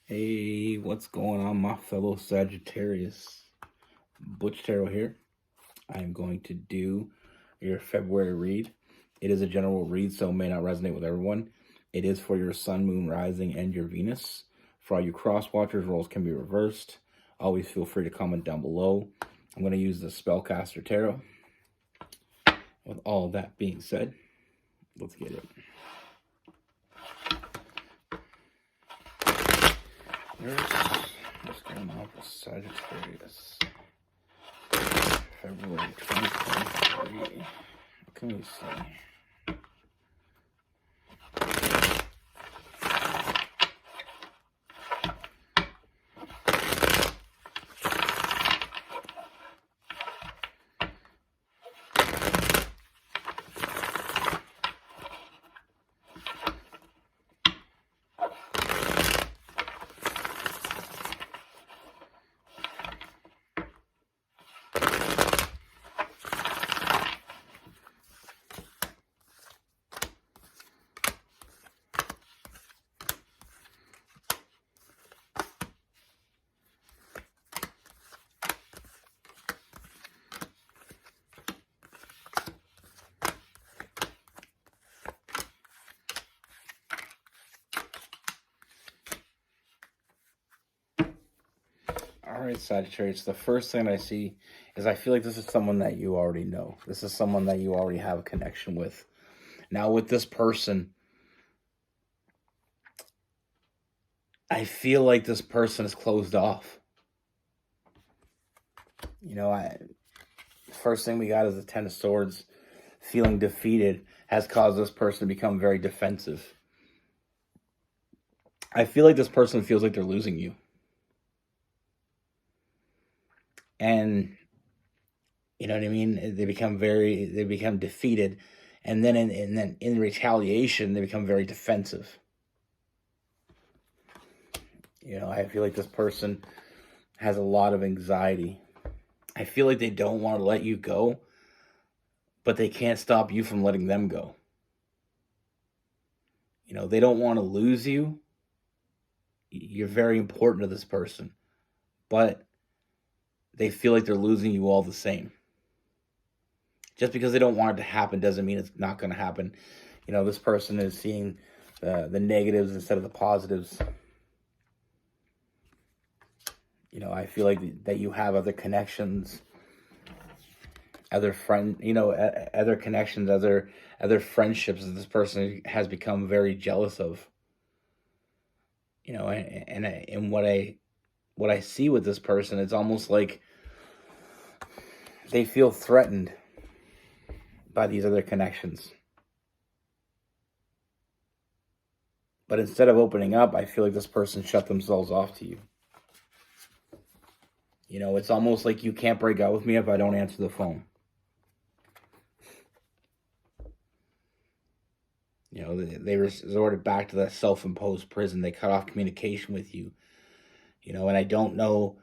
Hey, what's going on, my fellow Sagittarius? Butch here. I am going to do your February read. It is a general read, so it may not resonate with everyone. It is for your Sun, Moon, Rising, and your Venus. For all you cross watchers, roles can be reversed. Always feel free to comment down below. I'm going to use the Spellcaster Tarot. With all that being said, let's get it. What's going on with Sagittarius? February 2023. What can we see? All right, Sagittarius, the first thing I see is I feel like this is someone that you already know. This is someone that you already have a connection with. Now, with this person, I feel like this person is closed off. You know, first thing we got is the Ten of Swords. Feeling defeated has caused this person to become very defensive. I feel like this person feels like they're losing you. And you know what I mean? They become defeated, and then in retaliation, they become very defensive. You know, I feel like this person has a lot of anxiety. I feel like they don't want to let you go, but they can't stop you from letting them go. You know, they don't want to lose you. You're very important to this person, but they feel like they're losing you all the same. Just because they don't want it to happen doesn't mean it's not going to happen. You know, this person is seeing the negatives instead of the positives. You know, I feel like that you have other connections, other connections, other friendships that this person has become very jealous of. You know, and what I see with this person, it's almost like they feel threatened by these other connections. But instead of opening up, I feel like this person shut themselves off to you. You know, it's almost like you can't break out with me if I don't answer the phone. You know, they resorted back to that self-imposed prison. They cut off communication with you. You know, and I don't know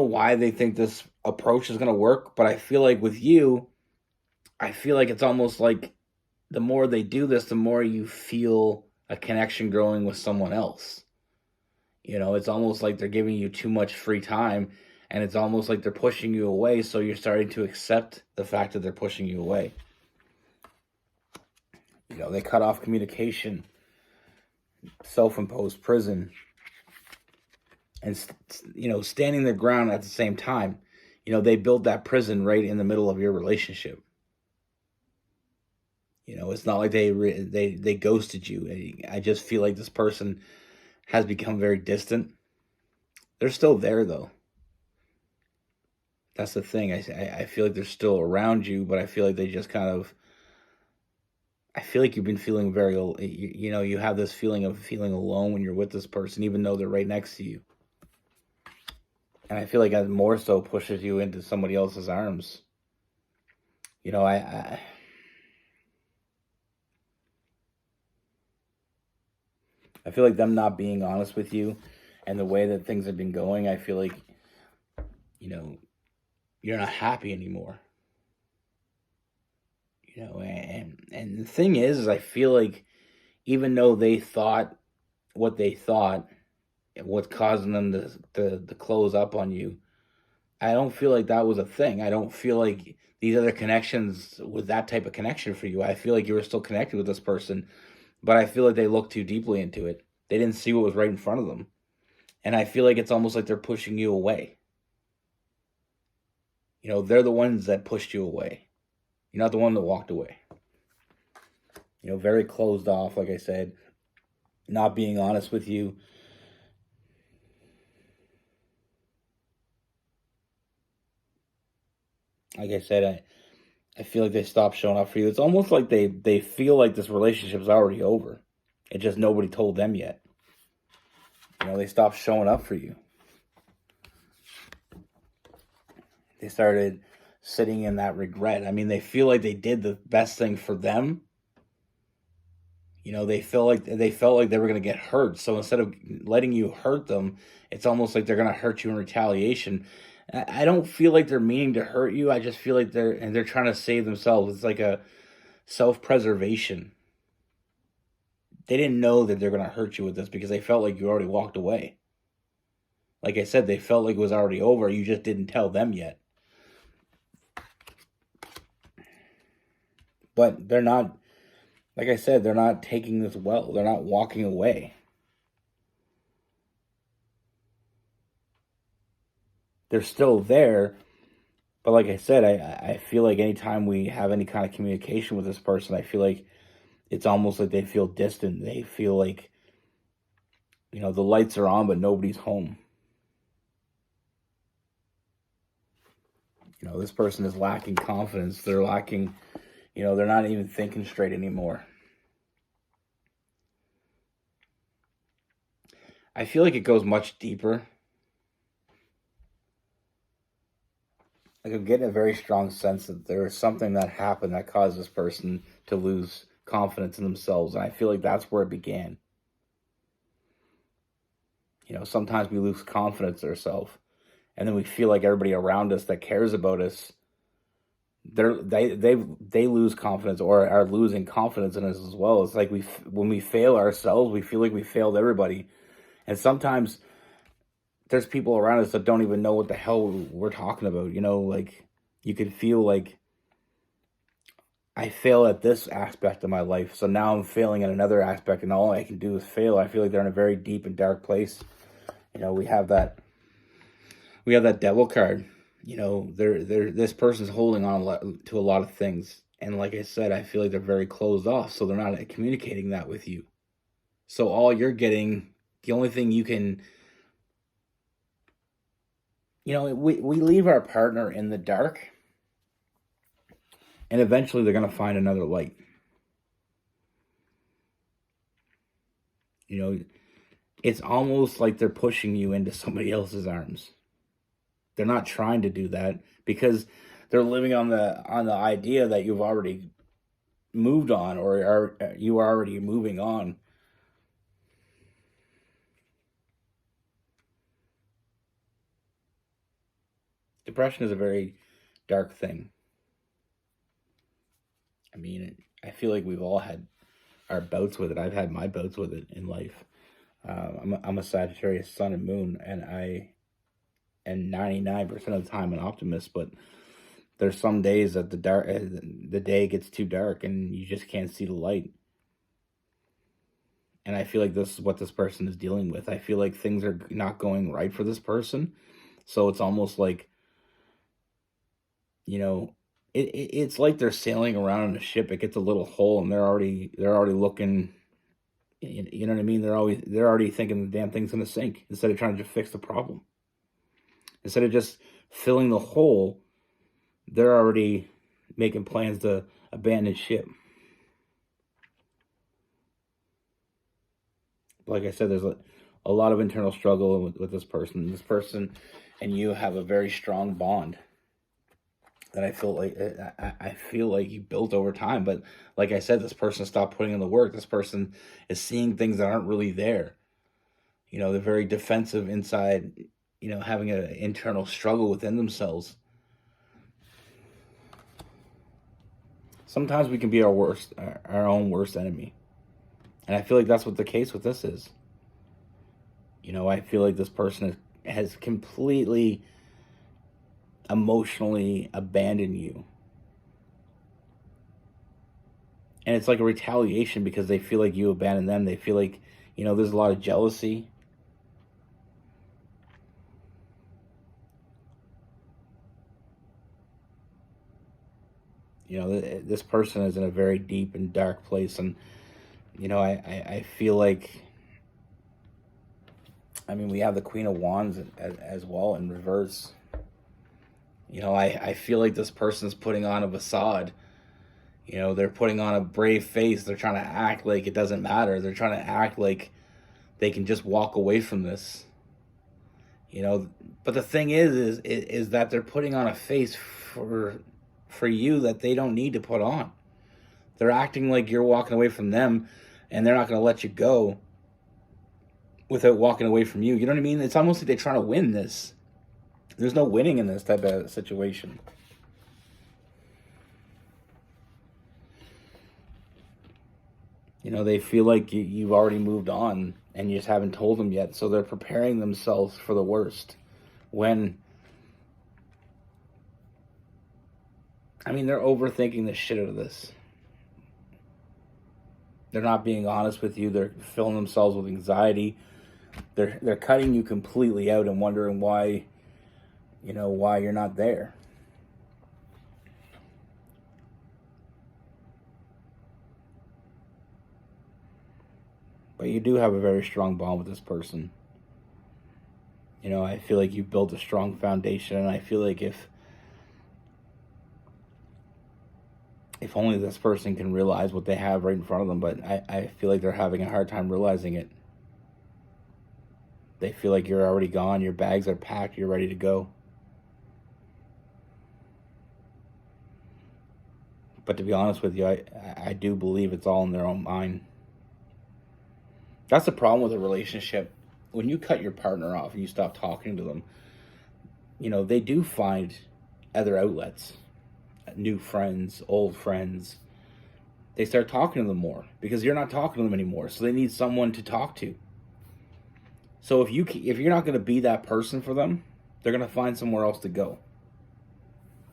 why they think this approach is going to work, but I feel like with you, I feel like it's almost like the more they do this, the more you feel a connection growing with someone else. You know, it's almost like they're giving you too much free time, and it's almost like they're pushing you away, so you're starting to accept the fact that they're pushing you away. You know, they cut off communication, self-imposed prison, and, you know, standing their ground at the same time. You know, they built that prison right in the middle of your relationship. You know, it's not like they ghosted you. I just feel like this person has become very distant. They're still there, though. That's the thing. I feel like they're still around you, but I feel like they just kind of... I feel like you've been feeling very... You know, you have this feeling of feeling alone when you're with this person, even though they're right next to you. And I feel like that more so pushes you into somebody else's arms. You know, I feel like them not being honest with you and the way that things have been going, I feel like, you know, you're not happy anymore. You know, and the thing is I feel like even though they thought what they thought, what's causing them to close up on you. I don't feel like that was a thing. I don't feel like these other connections was that type of connection for you. I feel like you were still connected with this person, but I feel like they looked too deeply into it. They didn't see what was right in front of them. And I feel like it's almost like they're pushing you away. You know, they're the ones that pushed you away. You're not the one that walked away. You know, very closed off, like I said, not being honest with you. Like I said, I feel like they stopped showing up for you. It's almost like they feel like this relationship's already over. It just nobody told them yet. You know, they stopped showing up for you. They started sitting in that regret. I mean, they feel like they did the best thing for them. You know, they felt like they were going to get hurt. So instead of letting you hurt them, it's almost like they're going to hurt you in retaliation. I don't feel like they're meaning to hurt you. I just feel like they're trying to save themselves. It's like a self-preservation. They didn't know that they're going to hurt you with this because they felt like you already walked away. Like I said, they felt like it was already over. You just didn't tell them yet. But they're not, like I said, they're not taking this well. They're not walking away. They're still there. But like I said, I feel like anytime we have any kind of communication with this person, I feel like it's almost like they feel distant. They feel like, you know, the lights are on, but nobody's home. You know, this person is lacking confidence. They're lacking, you know, they're not even thinking straight anymore. I feel like it goes much deeper. Like I'm getting a very strong sense that there is something that happened that caused this person to lose confidence in themselves. And I feel like that's where it began. You know, sometimes we lose confidence in ourselves. And then we feel like everybody around us that cares about us, they lose confidence or are losing confidence in us as well. It's like when we fail ourselves, we feel like we failed everybody. And sometimes there's people around us that don't even know what the hell we're talking about. You know, like you could feel like I fail at this aspect of my life, so now I'm failing at another aspect, and all I can do is fail. I feel like they're in a very deep and dark place. You know, we have that devil card. You know, this person's holding on to a lot of things, and like I said, I feel like they're very closed off, so they're not communicating that with you. So all you're getting, the only thing you can, you know, we leave our partner in the dark, and eventually they're going to find another light. You know, it's almost like they're pushing you into somebody else's arms. They're not trying to do that because they're living on the idea that you've already moved on or you are already moving on. Depression is a very dark thing. I mean, I feel like we've all had our bouts with it. I've had my bouts with it in life. I'm a Sagittarius sun and moon, and I am 99% of the time an optimist, but there's some days that the day gets too dark and you just can't see the light. And I feel like this is what this person is dealing with. I feel like things are not going right for this person. So it's almost like, you know, it's like they're sailing around in a ship. It gets a little hole and they're already looking, you know what I mean? They're already thinking the damn thing's going to sink instead of trying to just fix the problem. Instead of just filling the hole, they're already making plans to abandon ship. Like I said, there's a lot of internal struggle with this person. This person and you have a very strong bond that I feel like you built over time. But like I said, this person stopped putting in the work. This person is seeing things that aren't really there. You know, they're very defensive inside, you know, having an internal struggle within themselves. Sometimes we can be our own worst enemy. And I feel like that's what the case with this is. You know, I feel like this person has completely emotionally abandoned you. And it's like a retaliation because they feel like you abandoned them. They feel like, you know, there's a lot of jealousy. You know, this person is in a very deep and dark place. And, you know, I feel like, I mean, we have the Queen of Wands as well in reverse. You know, I feel like this person is putting on a facade. You know, they're putting on a brave face. They're trying to act like it doesn't matter. They're trying to act like they can just walk away from this. You know, but the thing is that they're putting on a face for you that they don't need to put on. They're acting like you're walking away from them, and they're not going to let you go without walking away from you. You know what I mean? It's almost like they're trying to win this. There's no winning in this type of situation. You know, they feel like you've already moved on and you just haven't told them yet. So they're preparing themselves for the worst. When, I mean, they're overthinking the shit out of this. They're not being honest with you. They're filling themselves with anxiety. They're cutting you completely out and wondering why, you know, why you're not there. But you do have a very strong bond with this person. You know, I feel like you've built a strong foundation, and I feel like if only this person can realize what they have right in front of them, but I feel like they're having a hard time realizing it. They feel like you're already gone, your bags are packed, you're ready to go. But to be honest with you, I do believe it's all in their own mind. That's the problem with a relationship. When you cut your partner off and you stop talking to them, you know, they do find other outlets, new friends, old friends. They start talking to them more because you're not talking to them anymore. So they need someone to talk to. So if you're not going to be that person for them, they're going to find somewhere else to go.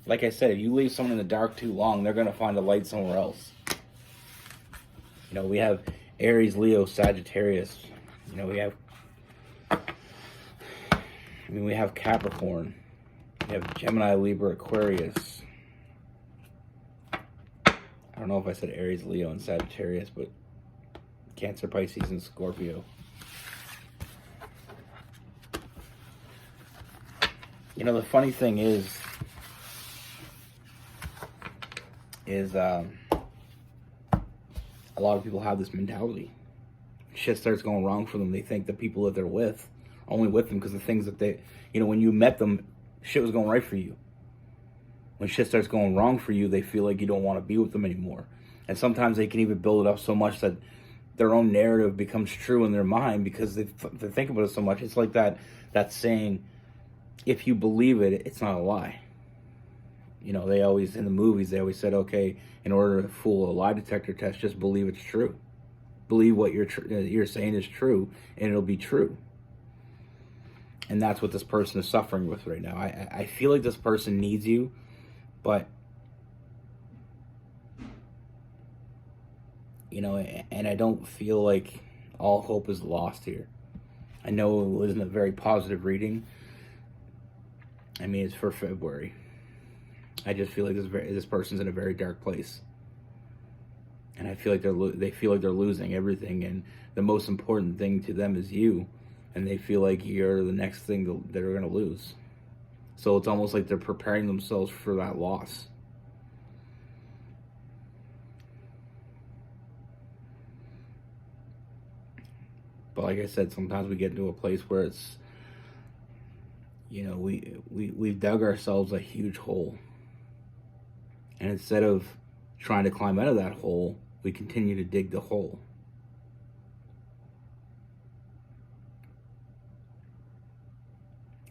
Like I said, if you leave someone in the dark too long, they're going to find a light somewhere else. You know, we have Aries, Leo, Sagittarius. You know, we have Capricorn. We have Gemini, Libra, Aquarius. I don't know if I said Aries, Leo, and Sagittarius, but Cancer, Pisces, and Scorpio. You know, the funny thing is a lot of people have this mentality. Shit starts going wrong for them. They think the people that they're with are only with them because the things that they, you know, when you met them, shit was going right for you. When shit starts going wrong for you, they feel like you don't want to be with them anymore. And sometimes they can even build it up so much that their own narrative becomes true in their mind because they think about it so much. It's like that saying, if you believe it, it's not a lie. You know, they always, in the movies, they always said, okay, in order to fool a lie detector test, just believe it's true. Believe what you're saying is true, and it'll be true. And that's what this person is suffering with right now. I feel like this person needs you, but, you know, and I don't feel like all hope is lost here. I know it isn't a very positive reading. I mean, it's for February. I just feel like this person's in a very dark place, and I feel like they feel like they're losing everything, and the most important thing to them is you, and they feel like you're the next thing that they're going to lose. So it's almost like they're preparing themselves for that loss. But like I said, sometimes we get into a place where it's, you know, we've dug ourselves a huge hole. And instead of trying to climb out of that hole, we continue to dig the hole.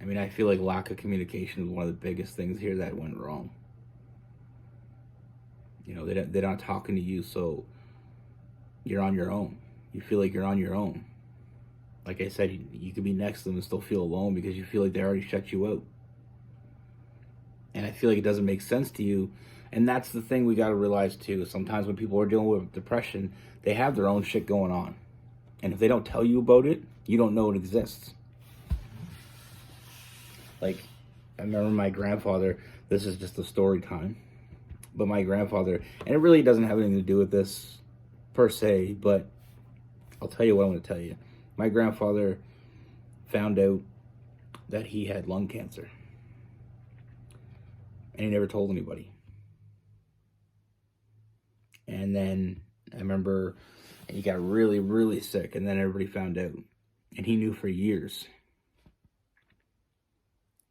I mean, I feel like lack of communication is one of the biggest things here that went wrong. You know, they're not talking to you, so you're on your own. You feel like you're on your own. Like I said, you could be next to them and still feel alone because you feel like they already shut you out. And I feel like it doesn't make sense to you. And that's the thing we got to realize too. Sometimes when people are dealing with depression, they have their own shit going on. And if they don't tell you about it, you don't know it exists. Like, I remember my grandfather, this is just a story time, but my grandfather, and it really doesn't have anything to do with this per se, but I'll tell you what I'm going to tell you. My grandfather found out that he had lung cancer, and he never told anybody. And then I remember he got really, really sick, and then everybody found out, and he knew for years.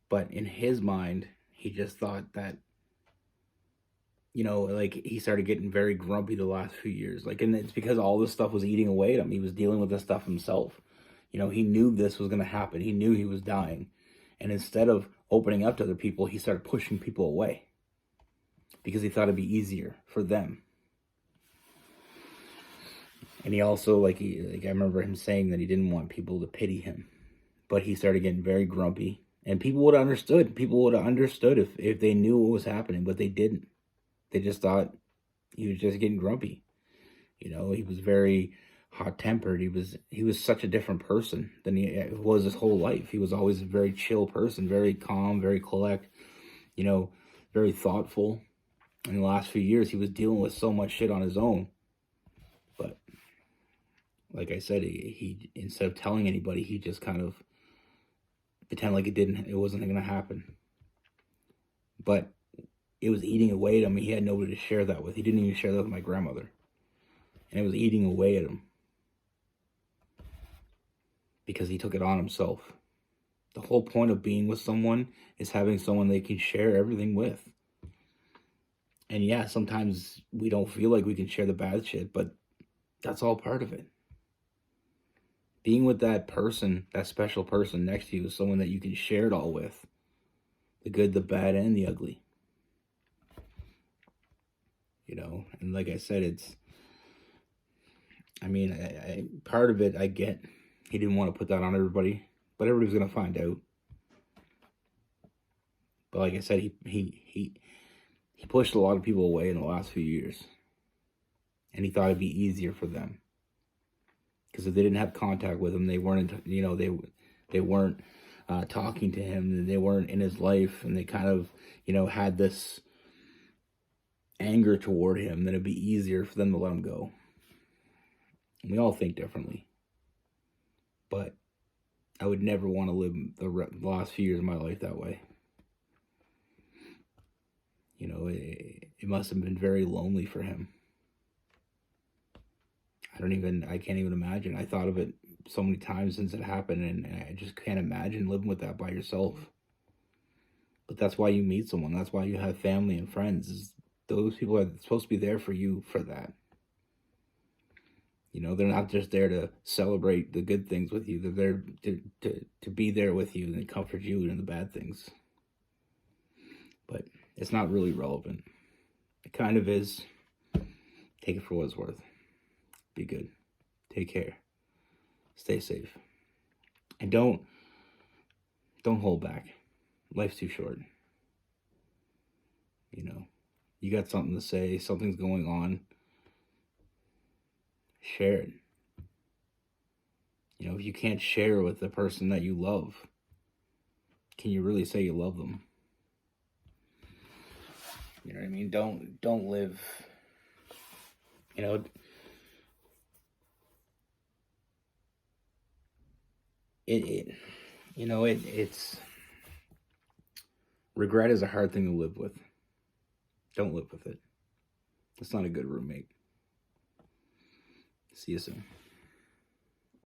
But in his mind, he just thought that, you know, like he started getting very grumpy the last few years. Like, and it's because all this stuff was eating away at him. He was dealing with this stuff himself. You know, he knew this was going to happen. He knew he was dying. And instead of opening up to other people, he started pushing people away because he thought it'd be easier for them. And he also, like I remember him saying that he didn't want people to pity him. But he started getting very grumpy. And people would have understood. People would have understood if they knew what was happening, but they didn't. They just thought he was just getting grumpy. You know, he was very hot-tempered. He was such a different person than he was his whole life. He was always a very chill person, very calm, very collect, you know, very thoughtful. In the last few years, he was dealing with so much shit on his own. But like I said, he instead of telling anybody, he just kind of pretend like it wasn't going to happen. But it was eating away at him. He had nobody to share that with. He didn't even share that with my grandmother. And it was eating away at him because he took it on himself. The whole point of being with someone is having someone they can share everything with. And yeah, sometimes we don't feel like we can share the bad shit, but that's all part of it. Being with that person, that special person next to you, is someone that you can share it all with. The good, the bad, and the ugly. You know, and like I said, part of it I get. He didn't want to put that on everybody, but everybody's going to find out. But like I said, he pushed a lot of people away in the last few years. And he thought it'd be easier for them. Because if they didn't have contact with him, they weren't, you know, they weren't talking to him, they weren't in his life, and they kind of, you know, had this anger toward him, then it'd be easier for them to let him go. And we all think differently. But I would never want to live the last few years of my life that way. You know, it must have been very lonely for him. I can't even imagine. I thought of it so many times since it happened, and I just can't imagine living with that by yourself. But that's why you meet someone. That's why you have family and friends. Those people are supposed to be there for you for that. You know, they're not just there to celebrate the good things with you. They're there to be there with you and comfort you in the bad things. But it's not really relevant. It kind of is. Take it for what it's worth. Be good. Take care. Stay safe. And don't hold back. Life's too short. You know, you got something to say, something's going on. Share it. You know, if you can't share with the person that you love, can you really say you love them? You know what I mean? Don't live, you know, it's regret is a hard thing to live with. Don't live with it. It's not a good roommate. See you soon.